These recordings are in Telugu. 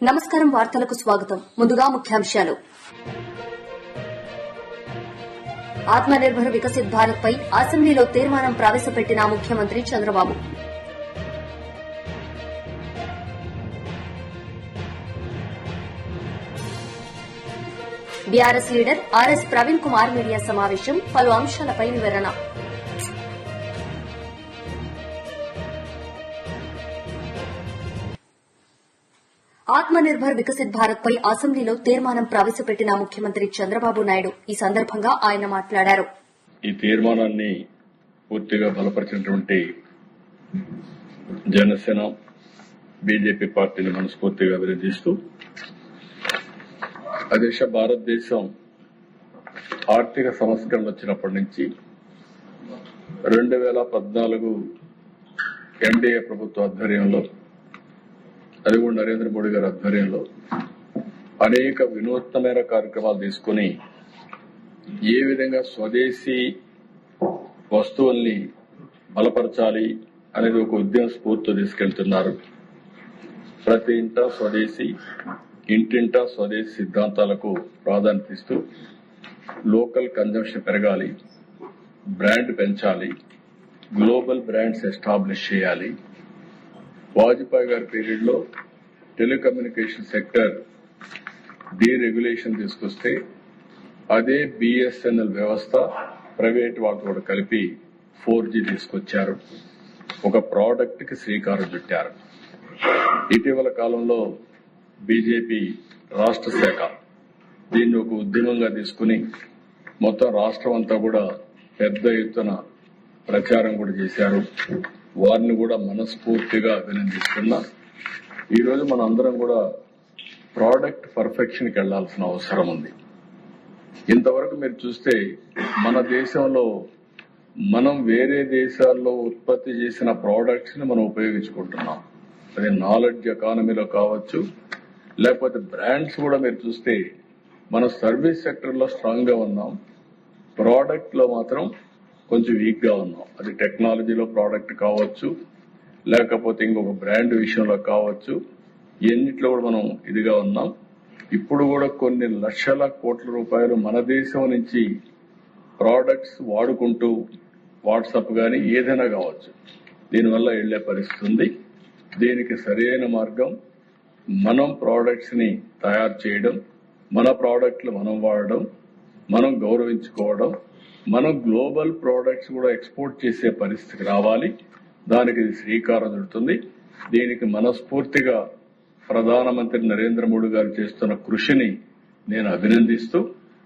నమస్కారం, వార్తలకు స్వాగతం. ముందుగా ముఖ్యాంశాలు. ఆత్మనిర్భర్ వికసిత్ భారత్ పై అసెంబ్లీలో తీర్మానం ప్రవేశపెట్టిన ముఖ్యమంత్రి Chandrababu. BRS leader RS Praveen Kumar media సమావేశం, పలు అంశాలపై వివరణ. ఆత్మనిర్భర్ వికసిత్ భారత్ పై అసెంబ్లీలో తీర్మానం ప్రవేశపెట్టిన ముఖ్యమంత్రి చంద్రబాబు నాయుడు ఈ సందర్భంగా ఆయన మాట్లాడారు. ఈ తీర్మానాన్ని పూర్తిగా బలపరిచినటువంటి జనసేన, బీజేపీ పార్టీని మనస్ఫూర్తిగా అభినందిస్తూ భారతదేశం ఆర్థిక సంస్కరణ వచ్చినప్పటి నుంచి 2014 ఎన్డీఏ ప్రభుత్వ ఆధ్వర్యంలో, అది కూడా నరేంద్ర మోడీ గారి ఆధ్వర్యంలో అనేక వినూత్నమైన కార్యక్రమాలు తీసుకుని ఏ విధంగా స్వదేశీ వస్తువుల్ని బలపరచాలి అనేది ఒక ఉద్యమ స్ఫూర్తితో తీసుకెళ్తున్నారు. ప్రతి ఇంటా స్వదేశీ, ఇంటింటా స్వదేశీ సిద్ధాంతాలకు ప్రాధాన్యత ఇస్తూ లోకల్ కన్జంప్షన్ పెరగాలి, బ్రాండ్ పెంచాలి, గ్లోబల్ బ్రాండ్స్ ఎస్టాబ్లిష్ చేయాలి. వాజ్పేయి గారి పీరియడ్ లో టెలికమ్యూనికేషన్ సెక్టర్ డీరెగ్యులేషన్ తీసుకొస్తే అదే బిఎస్ఎన్ఎల్ వ్యవస్థ ప్రైవేట్ వాళ్ళతో కూడా కలిపి 4G తీసుకొచ్చారు. ఒక ప్రాడక్ట్ కి శ్రీకారం చుట్టారు. ఇటీవల కాలంలో బీజేపీ రాష్ట్ర శాఖ దీన్ని ఒక ఉద్యమంగా తీసుకుని మొత్తం రాష్ట్రం అంతా కూడా పెద్ద ఎత్తున ప్రచారం కూడా చేశారు. వారిని కూడా మనస్ఫూర్తిగా అభినందిస్తున్నా. ఈ రోజు మన అందరం కూడా ప్రోడక్ట్ పర్ఫెక్షన్ కి వెళ్లాల్సిన అవసరం ఉంది. ఇంతవరకు మీరు చూస్తే మన దేశంలో మనం వేరే దేశాల్లో ఉత్పత్తి చేసిన ప్రోడక్ట్స్ ని మనం ఉపయోగించుకుంటున్నాం. అది నాలెడ్జ్ ఎకానమీలో కావచ్చు, లేకపోతే బ్రాండ్స్ కూడా మీరు చూస్తే మన సర్వీస్ సెక్టర్ లో స్ట్రాంగ్ గా ఉన్నాం, ప్రోడక్ట్ లో మాత్రం కొంచెం వీక్ గా ఉన్నాం. అది టెక్నాలజీలో ప్రోడక్ట్ కావచ్చు, లేకపోతే ఇంకొక బ్రాండ్ విషయంలో కావచ్చు, ఎన్నిట్లో కూడా మనం ఇదిగా ఉన్నాం. ఇప్పుడు కూడా కొన్ని లక్షల కోట్ల రూపాయలు మన దేశం నుంచి ప్రోడక్ట్స్ వాడుకుంటూ వాట్సాప్ గాని ఏదైనా కావచ్చు దీనివల్ల వెళ్లే పరిస్థితి ఉంది. దీనికి సరైన మార్గం మనం ప్రోడక్ట్స్ ని తయారు చేయడం, మన ప్రోడక్ట్లు మనం వాడడం, మనం గౌరవించుకోవడం, మనం గ్లోబల్ ప్రోడక్ట్స్ కూడా ఎక్స్పోర్ట్ చేసే పరిస్థితికి రావాలి. దానికి ఇది శ్రీకారం చుడుతుంది. దీనికి మనస్ఫూర్తిగా ప్రధానమంత్రి నరేంద్ర మోడీ గారు చేస్తున్న కృషిని నేను అభినందిస్తూ,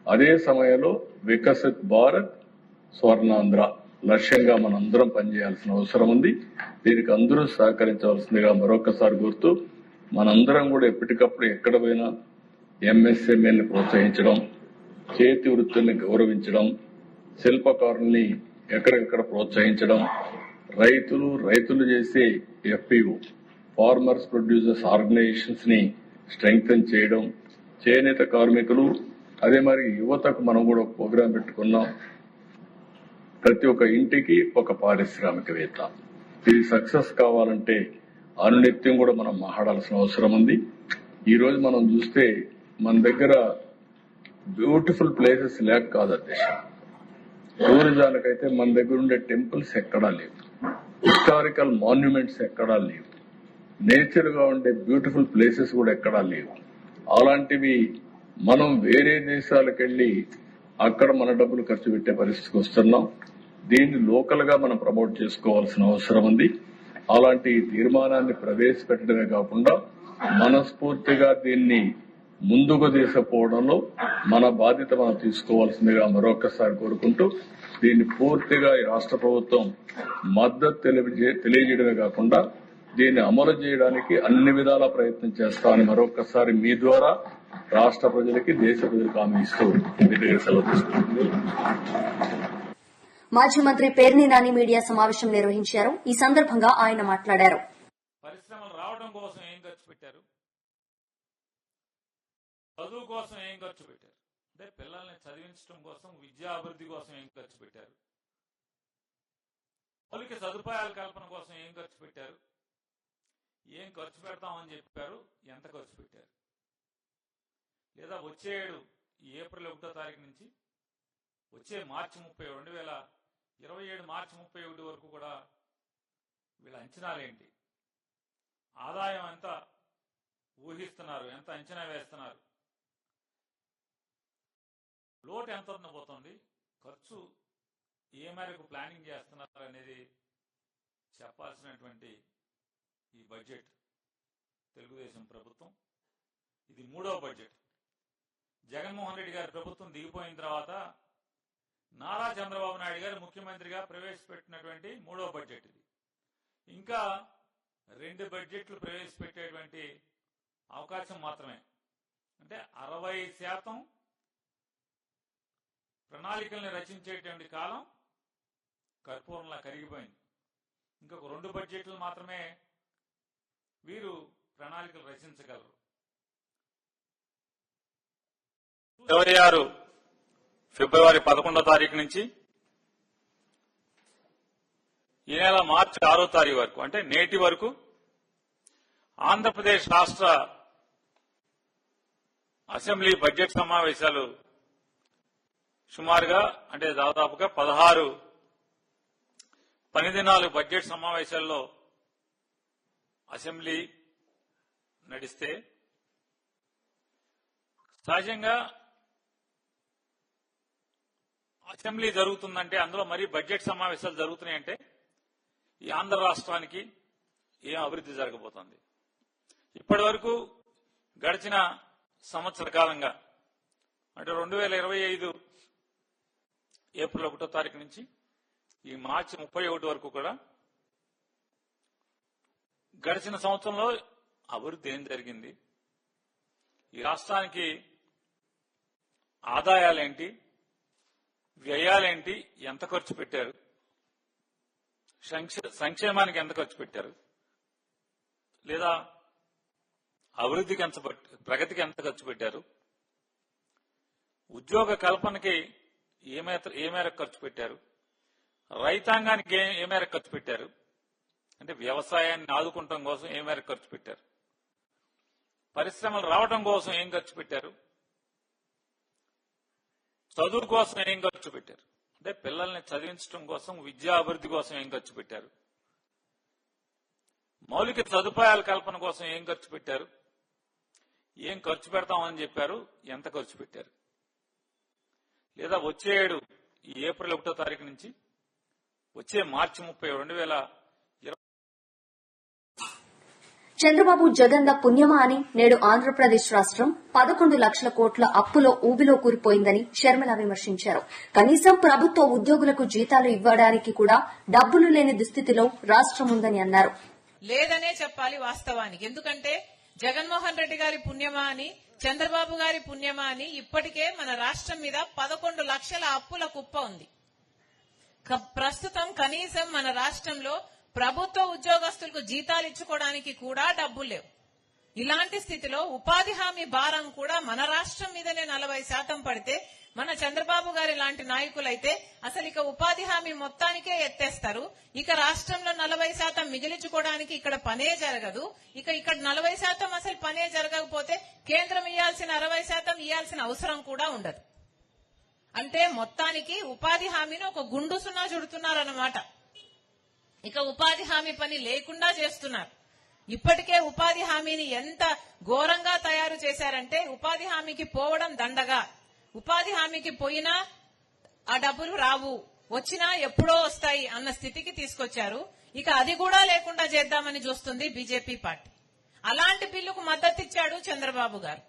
అదే సమయంలో వికసిత్ భారత్, స్వర్ణాంధ్ర లక్ష్యంగా మనందరం పనిచేయాల్సిన అవసరం ఉంది. దీనికి అందరూ సహకరించవలసిందిగా మరొకసారి కోరుతూ, మనందరం కూడా ఎప్పటికప్పుడు ఎక్కడ పోయినా ఎంఎస్ఎంఈని ప్రోత్సహించడం, చేతి వృత్తుల్ని గౌరవించడం, శిల్పకారుల్ని ఎక్కడెక్కడ ప్రోత్సహించడం, రైతులు చేసే ఎఫ్పిఓ ఫార్మర్స్ ప్రొడ్యూసర్స్ ఆర్గనైజేషన్స్ ని స్ట్రెంగ్తన్ చేయడం, చేనేత కార్మికులు, అదే మరి యువతకు మనం కూడా ఒక ప్రోగ్రాం పెట్టుకున్నాం. ప్రతి ఒక్క ఇంటికి ఒక పారిశ్రామికవేత్త. ఇది సక్సెస్ కావాలంటే అనునిత్యం కూడా మనం మాట్లాడాల్సిన అవసరం ఉంది. ఈ రోజు మనం చూస్తే మన దగ్గర బ్యూటిఫుల్ ప్లేసెస్ లేక కాదు అధ్యక్ష, టూరిజానికైతే మన దగ్గర ఉండే టెంపుల్స్ ఎక్కడా లేవు, హిస్టారికల్ మాన్యుమెంట్స్ ఎక్కడా లేవు, నేచర్ గా ఉండే బ్యూటిఫుల్ ప్లేసెస్ కూడా ఎక్కడా లేవు. అలాంటివి మనం వేరే దేశాలకు వెళ్లి అక్కడ మన డబ్బులు ఖర్చు పెట్టే పరిస్థితికి వస్తున్నాం. దీన్ని లోకల్ గా మనం ప్రమోట్ చేసుకోవాల్సిన అవసరం ఉంది. అలాంటి తీర్మానాన్ని ప్రవేశపెట్టడమే కాకుండా మనస్ఫూర్తిగా దీన్ని ముందుకు తీసుకుపోవడంలో మన బాధ్యత మనం తీసుకోవాల్సిందిగా మరొకసారి కోరుకుంటూ, దీన్ని పూర్తిగా ఈ రాష్ట్ర ప్రభుత్వం మద్దతు తెలియజేయడమే కాకుండా దీన్ని అమలు చేయడానికి అన్ని విధాలా ప్రయత్నం చేస్తామని మరొకసారి మీ ద్వారా రాష్ట్ర ప్రజలకి, దేశ ప్రజలకు హామీ ఇస్తూ మీ దగ్గర సెలవు తీసుకుంటుంది. మాజీ మంత్రి పేర్ని నాని మీడియా సమావేశం నిర్వహించారు. ఈ సందర్భంగా ఆయన మాట్లాడారు. పరిశ్రమలు రావడం కోసం ఏం ఖర్చు పెట్టారు, చదువు కోసం ఏం ఖర్చు పెట్టారు, అంటే పిల్లల్ని చదివించడం కోసం, విద్యా అభివృద్ధి కోసం ఏం ఖర్చు పెట్టారు, మౌలిక సదుపాయాల కల్పన కోసం ఏం ఖర్చు పెట్టారు, ఏం ఖర్చు పెడతామని చెప్పారు, ఎంత ఖర్చు పెట్టారు. లేదా వచ్చే ఏడు ఏప్రిల్ 1వ తారీఖు నుంచి వచ్చే మార్చి 2027 మార్చి 31 వరకు కూడా వీళ్ళ అంచనాలేంటి, ఆదాయం ఎంత ఊహిస్తున్నారు, ఎంత అంచనా వేస్తున్నారు, లోటు ఎంత ఉండబోతోంది, ఖర్చు ఏ మేరకు ప్లానింగ్ చేస్తున్నారు అనేది చెప్పాల్సినటువంటి ఈ బడ్జెట్ తెలుగుదేశం ప్రభుత్వం. ఇది 3వ బడ్జెట్. జగన్మోహన్ రెడ్డి గారి ప్రభుత్వం దిగిపోయిన తర్వాత నారా చంద్రబాబు నాయుడు గారు ముఖ్యమంత్రిగా ప్రవేశపెట్టినటువంటి 3వ బడ్జెట్ ఇది. ఇంకా 2 బడ్జెట్లు ప్రవేశపెట్టేటువంటి అవకాశం మాత్రమే. అంటే 60% ప్రణాళికల్ని రచించేటువంటి కాలం కర్పూరంలా కరిగిపోయింది. ఇంకొక 2 బడ్జెట్లు మాత్రమే వీరు ప్రణాళికలు రచించగలరు. 26 ఫిబ్రవరి 11వ తారీఖు నుంచి ఈ నెల మార్చి 6వ తారీఖు వరకు, అంటే నేటి వరకు ఆంధ్రప్రదేశ్ రాష్ట్ర అసెంబ్లీ బడ్జెట్ సమావేశాలు సుమారుగా, అంటే దాదాపుగా 16 పని దినాలు బడ్జెట్ సమావేశాల్లో అసెంబ్లీ నడిస్తే, సహజంగా అసెంబ్లీ జరుగుతుందంటే అందులో మరీ బడ్జెట్ సమావేశాలు జరుగుతున్నాయంటే ఈ ఆంధ్ర రాష్ట్రానికి ఏం అభివృద్ధి జరగబోతోంది. ఇప్పటి వరకు గడిచిన సంవత్సర కాలంగా, అంటే 2025 ఏప్రిల్ 1వ తారీఖు నుంచి ఈ మార్చి 31 వరకు కూడా గడిచిన సంవత్సరంలో అభివృద్ధి ఏం జరిగింది, ఈ రాష్ట్రానికి ఆదాయాలేంటి, వ్యయాలేంటి, ఎంత ఖర్చు పెట్టారు, సంక్షేమానికి ఎంత ఖర్చు పెట్టారు, లేదా అభివృద్ధికి ఎంత, ప్రగతికి ఎంత ఖర్చు పెట్టారు, ఉద్యోగ కల్పనకి ఏ మేరకు ఖర్చు పెట్టారు, రైతాంగానికి ఏ మేరకు ఖర్చు పెట్టారు, అంటే వ్యవసాయాన్ని ఆదుకుంటం కోసం ఏ మేరకు ఖర్చు పెట్టారు, పరిశ్రమలు రావడం కోసం ఏం ఖర్చు పెట్టారు, చదువు కోసం ఏం ఖర్చు పెట్టారు, అంటే పిల్లల్ని చదివించడం కోసం, విద్యా అభివృద్ధి కోసం ఏం ఖర్చు పెట్టారు, మౌలిక సదుపాయాల కల్పన కోసం ఏం ఖర్చు పెట్టారు, ఏం ఖర్చు పెడతామని చెప్పారు, ఎంత ఖర్చు పెట్టారు. లేదా వచ్చే ఏడు ఈ ఏప్రిల్ 1వ తారీఖు నుంచి వచ్చే మార్చి 30, 2020 చంద్రబాబు జగన్ల పుణ్యమా అని నేడు ఆంధ్రప్రదేశ్ రాష్ట్రం 11 లక్షల కోట్ల అప్పులో ఊబిలో కూరిపోయిందని షర్మిల విమర్శించారు. కనీసం ప్రభుత్వ ఉద్యోగులకు జీతాలు ఇవ్వడానికి కూడా డబ్బులు లేని దుస్థితిలో రాష్ట్రం ఉందని అన్నారు. లేదనే చెప్పాలి వాస్తవానికి. ఎందుకంటే జగన్మోహన్ రెడ్డి గారి పుణ్యమా అని, చంద్రబాబు గారి పుణ్యమా అని ఇప్పటికే మన రాష్ట్రం మీద 11 లక్షల అప్పుల కుప్ప ఉంది. ప్రస్తుతం కనీసం మన రాష్ట్రంలో ప్రభుత్వ ఉద్యోగస్తులకు జీతాలు ఇచ్చుకోవడానికి కూడా డబ్బులు లేవు. ఇలాంటి స్థితిలో ఉపాధి హామీ భారం కూడా మన రాష్ట్రం మీదనే 40% పడితే, మన చంద్రబాబు గారి లాంటి నాయకులైతే అసలు ఇక ఉపాధి హామీ మొత్తానికే ఎత్తేస్తారు. ఇక రాష్ట్రంలో 40% మిగిలించుకోవడానికి ఇక్కడ పనే జరగదు. ఇక్కడ 40% అసలు పనే జరగకపోతే కేంద్రం ఇవ్వాల్సిన 60% ఇవ్వాల్సిన అవసరం కూడా ఉండదు. అంటే మొత్తానికి ఉపాధి హామీని ఒక గుండు సున్నా చుడుతున్నారన్నమాట. ఇక ఉపాధి హామీ పని లేకుండా చేస్తున్నారు. ఇప్పటికే ఉపాధి హామీని ఎంత ఘోరంగా తయారు చేశారంటే, ఉపాధి హామీకి పోవడం దండగా, ఉపాధి హామీకి పోయినా ఆ డబ్బులు రావు, వచ్చినా ఎప్పుడో వస్తాయి అన్న స్థితికి తీసుకొచ్చారు. ఇక అది కూడా లేకుండా చేద్దామని చూస్తుంది బీజేపీ పార్టీ. అలాంటి బిల్లుకు మద్దతిచ్చాడు చంద్రబాబు గారు.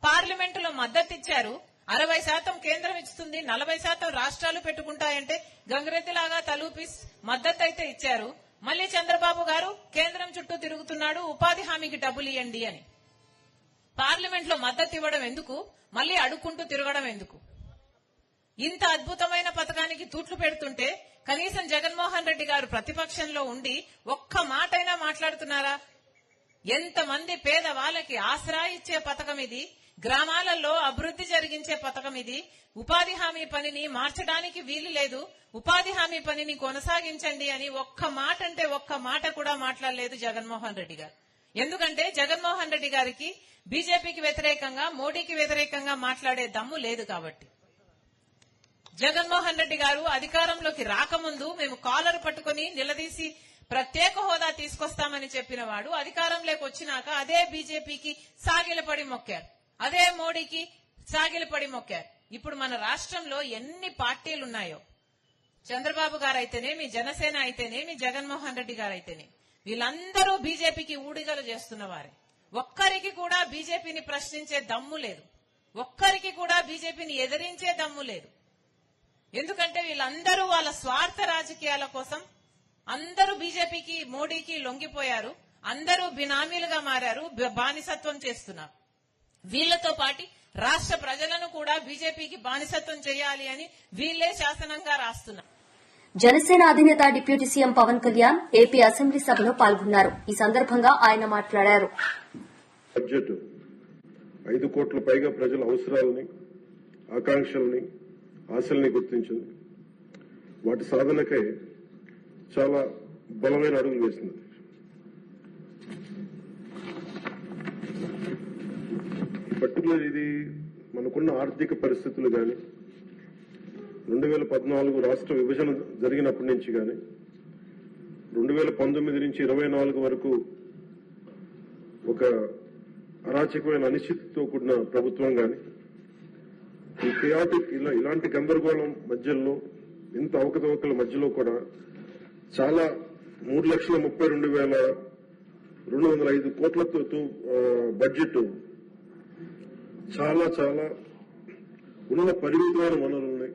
పార్లమెంటులో మద్దతిచ్చారు. 60% కేంద్రం ఇస్తుంది, 40% రాష్ట్రాలు పెట్టుకుంటాయంటే గంగిరెద్దులాగా తలూపి మద్దతు అయితే ఇచ్చారు. మళ్లీ చంద్రబాబు గారు కేంద్రం చుట్టూ తిరుగుతున్నాడు, ఉపాధి హామీకి డబ్బులు ఇవ్వండి అని. పార్లమెంట్ లో మద్దతు ఇవ్వడం ఎందుకు, మళ్లీ అడుక్కుంటూ తిరగడం ఎందుకు? ఇంత అద్భుతమైన పథకానికి తూట్లు పెడుతుంటే కనీసం జగన్మోహన్ రెడ్డి గారు ప్రతిపక్షంలో ఉండి ఒక్క మాటైనా మాట్లాడుతున్నారా? ఎంతమంది పేద వాళ్ళకి ఆసరా ఇచ్చే పథకం ఇది. గ్రామాలలో అభివృద్ధి జరిగించే పథకం ఇది. ఉపాధి హామీ పనిని మార్చడానికి వీలు లేదు, ఉపాధి హామీ పనిని కొనసాగించండి అని ఒక్క మాట అంటే ఒక్క మాట కూడా మాట్లాడలేదు జగన్మోహన్ రెడ్డి గారు. ఎందుకంటే జగన్మోహన్ రెడ్డి గారికి బీజేపీకి వ్యతిరేకంగా, మోడీకి వ్యతిరేకంగా మాట్లాడే దమ్ము లేదు కాబట్టి. జగన్మోహన్ రెడ్డి గారు అధికారంలోకి రాకముందు మేము కాలర్ పట్టుకుని నిలదీసి ప్రత్యేక హోదా తీసుకొస్తామని చెప్పిన వాడు అధికారంలోకి వచ్చినాక అదే బీజేపీకి సాగిలపడి మొక్కారు, అదే మోడీకి సాగిలపడి మొక్కారు. ఇప్పుడు మన రాష్ట్రంలో ఎన్ని పార్టీలున్నాయో, చంద్రబాబు గారు అయితేనేమి, జనసేన అయితేనేమి, జగన్మోహన్ రెడ్డి గారు అయితేనేమి, వీళ్ళందరూ బీజేపీకి ఊడిగలు చేస్తున్న వారే. ఒక్కరికి కూడా బీజేపీని ప్రశ్నించే దమ్ము లేదు, ఒక్కరికి కూడా బీజేపీని ఎదిరించే దమ్ము లేదు. ఎందుకంటే వీళ్ళందరూ వాళ్ళ స్వార్థ రాజకీయాల కోసం అందరూ బీజేపీకి, మోడీకి లొంగిపోయారు, అందరూ బినామీలుగా మారారు, బానిసత్వం చేస్తున్నారు. వీళ్లతో పాటు రాష్ట్ర ప్రజలను కూడా బీజేపీకి బానిసత్వం చేయాలి అని వీళ్లే శాసనంగా రాస్తున్నారు. జనసేన అధినేత deputy CM Pawan Kalyan AP assembly సభలో పాల్గొన్నారు. ఈ సందర్భంగా ఆయన మాట్లాడారు. బడ్జెట్ 5 కోట్ల పైగా ప్రజల అవసరాలని, ఆకాంక్షల్ని, ఆశల్ని గుర్తించింది. వాటి సాధనకై చాలా బలమైన అడుగులు వేసింది. పర్టికులర్ ఇది మనకున్న ఆర్థిక పరిస్థితులు కానీ, 2014 రాష్ట్ర విభజన జరిగినప్పటి నుంచి కానీ, 2019 నుంచి 24 వరకు ఒక అరాచకమైన అనిశ్చితితో కూడిన ప్రభుత్వం కానీ, ఈ కేయాటిక్ ఇలాంటి గందరగోళం మధ్యలో, ఇంత అవకతవకల మధ్యలో కూడా చాలా 3,32,205 కోట్లతో బడ్జెట్ చాలా చాలా ఉన్న పరిమితమైన వనరుల్ని,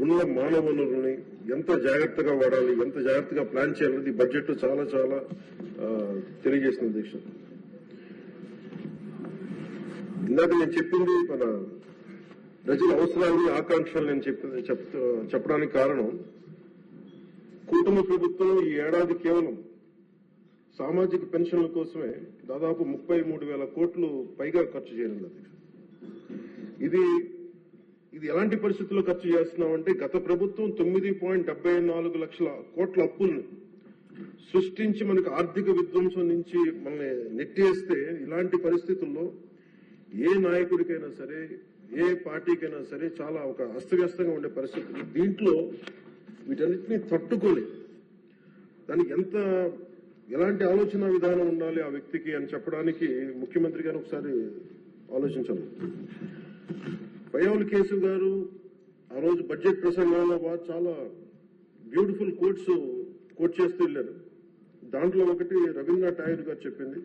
ఉన్న మానవ వనరుల్ని ఎంత జాగ్రత్తగా వాడాలి, ఎంత జాగ్రత్తగా ప్లాన్ చేయాలనేది బడ్జెట్ చాలా చాలా తెలియజేసిన అధ్యక్ష. ఇందాక నేను చెప్పింది మన ప్రజల అవసరాలని, ఆకాంక్షలు నేను చెప్పడానికి కారణం, కూటమి ప్రభుత్వం ఈ ఏడాది కేవలం సామాజిక పెన్షన్ల కోసమే దాదాపు 33,000 కోట్లు పైగా ఖర్చు చేయనుంది అధ్యక్ష. ఇది ఎలాంటి పరిస్థితుల్లో ఖర్చు చేస్తున్నామంటే, గత ప్రభుత్వం 9.74 లక్షల కోట్ల అప్పులను సృష్టించి మనకు ఆర్థిక విధ్వంసం నుంచి మనల్ని నెట్టేస్తే, ఇలాంటి పరిస్థితుల్లో ఏ నాయకుడికైనా సరే, ఏ పార్టీకైనా సరే చాలా ఒక అస్తవ్యస్తంగా ఉండే పరిస్థితులు. దీంట్లో వీటన్నిటినీ తట్టుకోలే, దానికి ఎలాంటి ఆలోచన విధానం ఉండాలి ఆ వ్యక్తికి అని చెప్పడానికి ముఖ్యమంత్రి గారు ఒకసారి ఆలోచించాలి. పయ్యావుల కేశవ్ గారు ఆ రోజు బడ్జెట్ ప్రసంగంలో చాలా బ్యూటిఫుల్ కోట్ చేస్తూ వెళ్ళారు. దాంట్లో ఒకటి రవీంద్రనాథ్ ఠాగూర్ గారు చెప్పింది,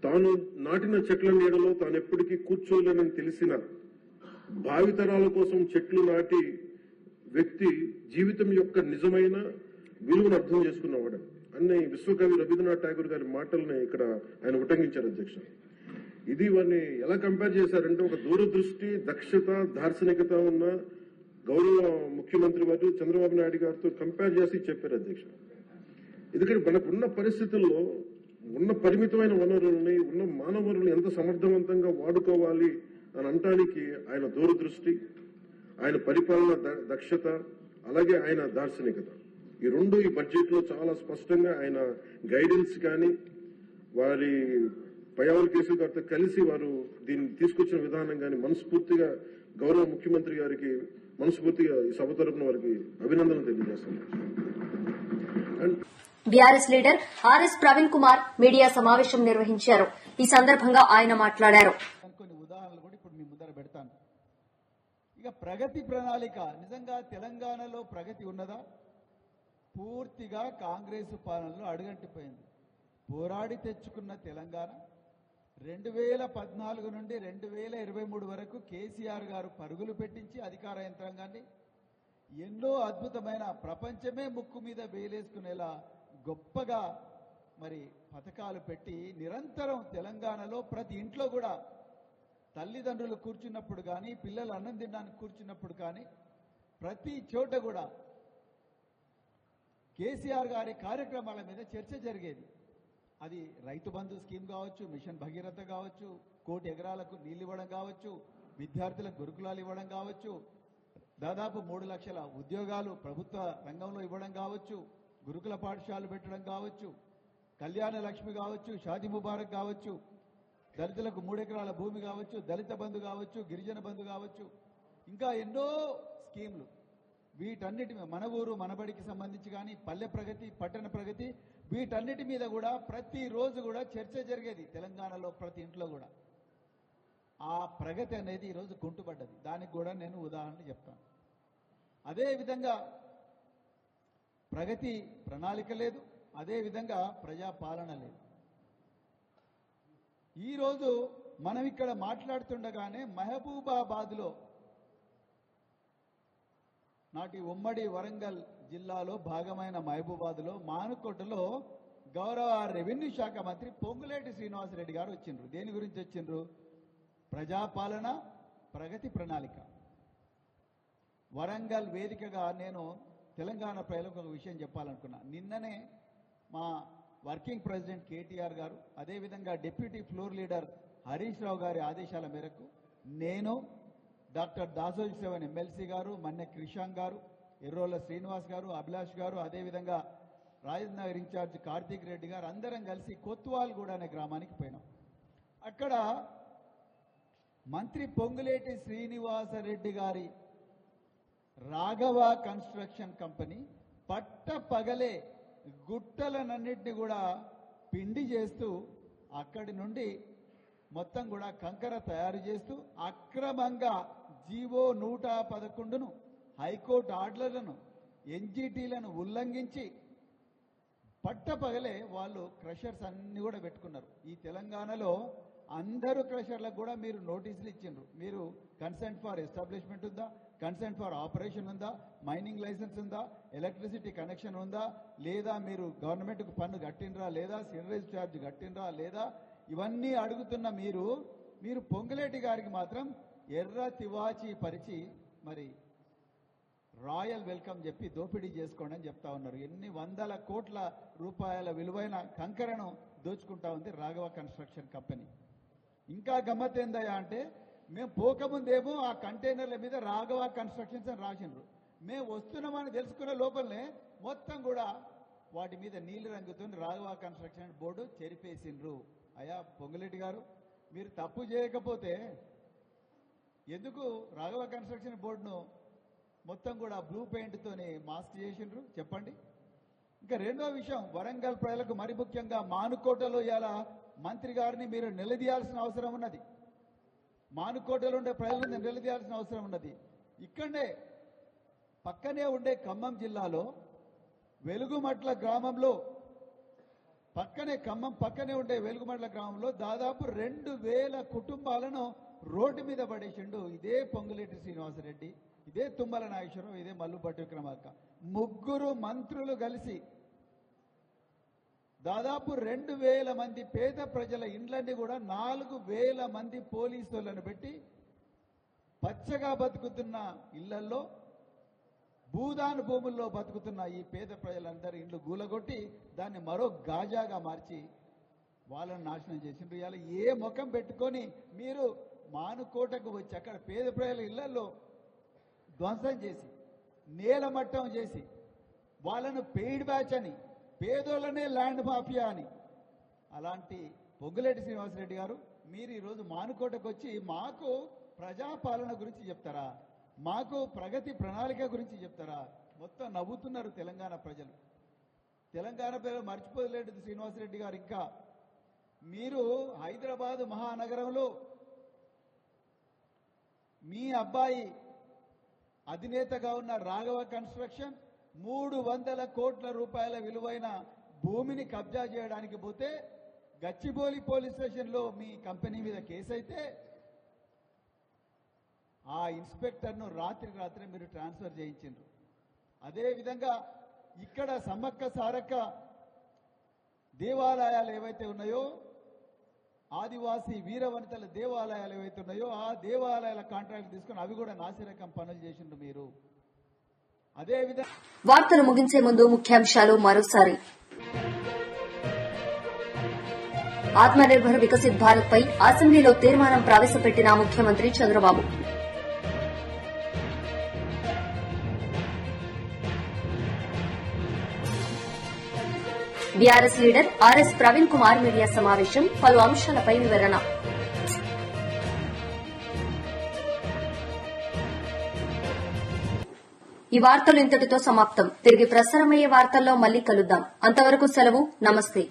తాను నాటిన చెట్ల నీడలో తాను ఎప్పటికీ కూర్చోలేనని తెలిసిన భావితరాల కోసం చెట్లు నాటి వ్యక్తి జీవితం యొక్క నిజమైన విలువను అర్థం చేసుకున్నవాడు అన్ని విశ్వకవి రవీంద్రనాథ్ ఠాగూర్ గారి మాటల్ని ఇక్కడ ఆయన ఉటంకించారు అధ్యక్ష. ఇది వారిని ఎలా కంపేర్ చేశారంటే, ఒక దూరదృష్టి, దక్షత, దార్శనికత ఉన్న గౌరవ ముఖ్యమంత్రి వారు చంద్రబాబు నాయుడు గారితో కంపేర్ చేసి చెప్పారు అధ్యక్ష. ఎందుకంటే మనకున్న పరిస్థితుల్లో ఉన్న పరిమితమైన వనరుల్ని, ఉన్న మానవ వనరుల్ని ఎంత సమర్థవంతంగా వాడుకోవాలి అని అనటానికి ఆయన దూరదృష్టి, ఆయన పరిపాలన దక్షత, అలాగే ఆయన దార్శనికత, ఈ రెండు ఈ బడ్జెట్ లో చాలా స్పష్టంగా ఆయన గైడెన్స్ కానీ, వారి పయ్యావుల కేశవ్ గారితో కలిసి వారు దీన్ని తీసుకొచ్చిన విధానం కానీ మనస్ఫూర్తిగా గౌరవ ముఖ్యమంత్రి గారికి మనస్ఫూర్తిగా ఈ సభ తరపున వారికి అభినందనలు తెలియజేస్తున్నారు. BRS leader RS Praveen Kumar media సమావేశం నిర్వహించారు. ఈ సందర్భంగా ఆయన మాట్లాడారు. కొన్ని ఉదాహరణలు కూడా ఇప్పుడు మీ ముందర పెడతాను. ఇక ప్రగతి ప్రణాళిక, నిజంగా తెలంగాణలో ప్రగతి ఉన్నదా? పూర్తిగా కాంగ్రెస్ పాలనలో అడుగంటిపోయింది. పోరాడి తెచ్చుకున్న తెలంగాణ 2014 నుండి 2023 వరకు కేసీఆర్ గారు పరుగులు పెట్టించి అధికార యంత్రాంగాన్ని ఎన్నో అద్భుతమైన, ప్రపంచమే ముక్కు మీద వేలేసుకునేలా గొప్పగా మరి పథకాలు పెట్టి నిరంతరం తెలంగాణలో ప్రతి ఇంట్లో కూడా తల్లిదండ్రులు కూర్చున్నప్పుడు కానీ, పిల్లలు అన్నం తినడానికి కూర్చున్నప్పుడు కానీ, ప్రతి చోట కూడా కేసీఆర్ గారి కార్యక్రమాల మీద చర్చ జరిగేది. అది రైతు బంధు స్కీమ్ కావచ్చు, మిషన్ భగీరథ కావచ్చు, 1 కోటి ఎకరాలకు నీళ్ళు ఇవ్వడం కావచ్చు, విద్యార్థులకు గురుకులాలు ఇవ్వడం కావచ్చు, దాదాపు 3 లక్షల ఉద్యోగాలు ప్రభుత్వ రంగంలో ఇవ్వడం కావచ్చు, గురుకుల పాఠశాలలు పెట్టడం కావచ్చు, కళ్యాణ లక్ష్మి కావచ్చు, షాదీ ముబారక్ కావచ్చు, దళితులకు 3 ఎకరాల భూమి కావచ్చు, దళిత బంధు కావచ్చు, గిరిజన బంధు కావచ్చు, ఇంకా ఎన్నో స్కీమ్లు. వీటన్నిటి మన ఊరు మనబడికి సంబంధించి కానీ, పల్లె ప్రగతి, పట్టణ ప్రగతి, వీటన్నిటి మీద కూడా ప్రతిరోజు కూడా చర్చ జరిగేది తెలంగాణలో ప్రతి ఇంట్లో కూడా. ఆ ప్రగతి అనేది ఈరోజు కుంటుపడ్డది. దానికి కూడా నేను ఉదాహరణ చెప్తాను. అదేవిధంగా ప్రగతి ప్రణాళిక లేదు, అదేవిధంగా ప్రజాపాలన లేదు. ఈరోజు మనం ఇక్కడ మాట్లాడుతుండగానే మహబూబాబాద్లో, నాటి ఉమ్మడి వరంగల్ జిల్లాలో భాగమైన మహబూబాబాద్లో మానుకోటలో గౌరవ రెవెన్యూ శాఖ మంత్రి పొంగులేటి శ్రీనివాసరెడ్డి గారు వచ్చిండ్రు. దేని గురించి వచ్చిండ్రు? ప్రజాపాలన, ప్రగతి ప్రణాళిక. వరంగల్ వేదికగా నేను తెలంగాణ ప్రజలకు ఒక విషయం చెప్పాలనుకున్నా. నిన్ననే మా వర్కింగ్ ప్రెసిడెంట్ కేటీఆర్ గారు, అదేవిధంగా deputy floor leader Harish Rao గారి ఆదేశాల మేరకు నేను, డాక్టర్ దాసోజి సేవన్ ఎమ్మెల్సీ గారు, మన్నె క్రిషాంగ్ గారు, ఎర్రోల శ్రీనివాస్ గారు, అభిలాష్ గారు, అదేవిధంగా రాజేంద్ర నగర్ ఇన్ఛార్జ్ కార్తీక్ రెడ్డి గారు అందరం కలిసి కొత్వాల్గూడ అనే గ్రామానికి పోయినాం. అక్కడ మంత్రి పొంగులేటి శ్రీనివాసరెడ్డి గారి రాఘవ కన్స్ట్రక్షన్ కంపెనీ పట్ట పగలే గుట్టలనన్నింటినీ కూడా పిండి చేస్తూ అక్కడి నుండి మొత్తం కూడా కంకర తయారు చేస్తూ అక్రమంగా జీవో 111ను, హైకోర్టు ఆర్డర్లను, ఎన్జిటీలను ఉల్లంఘించి పట్టపగలే వాళ్ళు క్రషర్స్ అన్ని కూడా పెట్టుకున్నారు. ఈ తెలంగాణలో అందరూ క్రషర్లకు కూడా మీరు నోటీసులు ఇచ్చిండ్రు. మీరు కన్సెంట్ ఫర్ ఎస్టాబ్లిష్మెంట్ ఉందా, కన్సెంట్ ఫర్ ఆపరేషన్ ఉందా, మైనింగ్ లైసెన్స్ ఉందా, ఎలక్ట్రిసిటీ కనెక్షన్ ఉందా లేదా, మీరు గవర్నమెంట్కు పన్ను కట్టినరా లేదా, సిడరేజ్ ఛార్జ్ కట్టినరా లేదా, ఇవన్నీ అడుగుతున్న మీరు పొంగులేటి గారికి మాత్రం ఎర్ర తివాచి పరిచి మరి రాయల్ వెల్కమ్ చెప్పి దోపిడీ చేసుకోండి అని చెప్తా ఉన్నారు. ఎన్ని వందల కోట్ల రూపాయల విలువైన కంకరను దోచుకుంటా ఉంది రాఘవ కన్స్ట్రక్షన్ కంపెనీ. ఇంకా గమ్మత్ ఏందయ్యా అంటే, మేము పోకముందేమో ఆ కంటైనర్ల మీద రాఘవ కన్స్ట్రక్షన్స్ అని రాసిండ్రు. మేము వస్తున్నామని తెలుసుకున్న లోపలనే మొత్తం కూడా వాటి మీద నీలి రంగుతో రాఘవ కన్స్ట్రక్షన్ బోర్డు చెరిపేసిండ్రు. అయ్యా పొంగులేటి గారు, మీరు తప్పు చేయకపోతే ఎందుకు రాఘవ కన్స్ట్రక్షన్ బోర్డును మొత్తం కూడా బ్లూ పెయింట్తోని మాస్క్ చేసిండ్రు చెప్పండి. ఇంకా రెండో విషయం, వరంగల్ ప్రజలకు మరి ముఖ్యంగా మానుకోటలో ఇలా మంత్రి గారిని మీరు నిలదీయాల్సిన అవసరం ఉన్నది. మానుకోటలో ఉండే ప్రజలను నిలదీయాల్సిన అవసరం ఉన్నది. ఇక్కడనే పక్కనే ఉండే ఖమ్మం జిల్లాలో వెలుగుమట్ల గ్రామంలో, ఖమ్మం పక్కనే ఉండే వెలుగుమట్ల గ్రామంలో దాదాపు 2000 కుటుంబాలను రోడ్డు మీద పడేసిండు ఇదే పొంగులేటి శ్రీనివాసరెడ్డి, ఇదే తుమ్మల నాగేశ్వరరావు, ఇదే మల్లుపట్టి విక్రమార్క. ముగ్గురు మంత్రులు కలిసి దాదాపు 2000 మంది పేద ప్రజల ఇండ్లన్నీ కూడా 4000 మంది పోలీసులను పెట్టి పచ్చగా బతుకుతున్న ఇళ్లల్లో, భూదాన భూముల్లో బతుకుతున్న ఈ పేద ప్రజలందరి ఇండ్లు గూలగొట్టి దాన్ని మరో గాజాగా మార్చి వాళ్ళని నాశనం చేసిండ్రు. ఇవాళ ఏ ముఖం పెట్టుకొని మీరు మానుకోటకు వచ్చి అక్కడ పేద ప్రజల ఇళ్లలో ధ్వంసం చేసి, నేలమట్టం చేసి, వాళ్ళను పెయిడ్ బ్యాచ్ అని, పేదోళ్ళనే ల్యాండ్ మాఫియా అని, అలాంటి పొంగులేటి శ్రీనివాసరెడ్డి గారు మీరు ఈరోజు మానుకోటకు వచ్చి మాకు ప్రజాపాలన గురించి చెప్తారా, మాకు ప్రగతి ప్రణాళిక గురించి చెప్తారా? మొత్తం నవ్వుతున్నారు తెలంగాణ ప్రజలు. తెలంగాణ ప్రజలు మర్చిపోలేదు శ్రీనివాసరెడ్డి గారు. ఇంకా మీరు హైదరాబాద్ మహానగరంలో మీ అబ్బాయి అధినేతగా ఉన్న రాఘవ కన్స్ట్రక్షన్ 300 కోట్ల రూపాయల విలువైన భూమిని కబ్జా చేయడానికి పోతే గచ్చిబౌలి పోలీస్ స్టేషన్లో మీ కంపెనీ మీద కేసు అయితే ఆ ఇన్స్పెక్టర్ను రాత్రి మీరు ట్రాన్స్ఫర్ చేయించారు. అదేవిధంగా ఇక్కడ సమ్మక్క సారక్క దేవాలయాలు ఏవైతే ఉన్నాయో, ఆదివాసీ వీరవనితల దేవాలయాలు ఏవైతే ఉన్నాయో ఆ దేవాలయాల కాంట్రాక్ట్ తీసుకుని అవి కూడా నాసిరకం పనులు చేసిండ్రు మీరు. అదేవిధంగా వార్తలు ముగించే ముందు ముఖ్యాంశాలు మరోసారి. ఆత్మనిర్భర్ వికసిత్ భారత్ పై అసెంబ్లీలో తీర్మానం ప్రవేశపెట్టిన ముఖ్యమంత్రి Chandrababu. BRS leader RS Praveen Kumar media సమావేశం, పలు అంశాలపై వివరణ. ఈ వార్తలు ఇంతటితో సమాప్తం. తిరిగి ప్రసారమయ్యే వార్తల్లో మళ్లీ కలుద్దాం. అంతవరకు సెలవు. నమస్తే.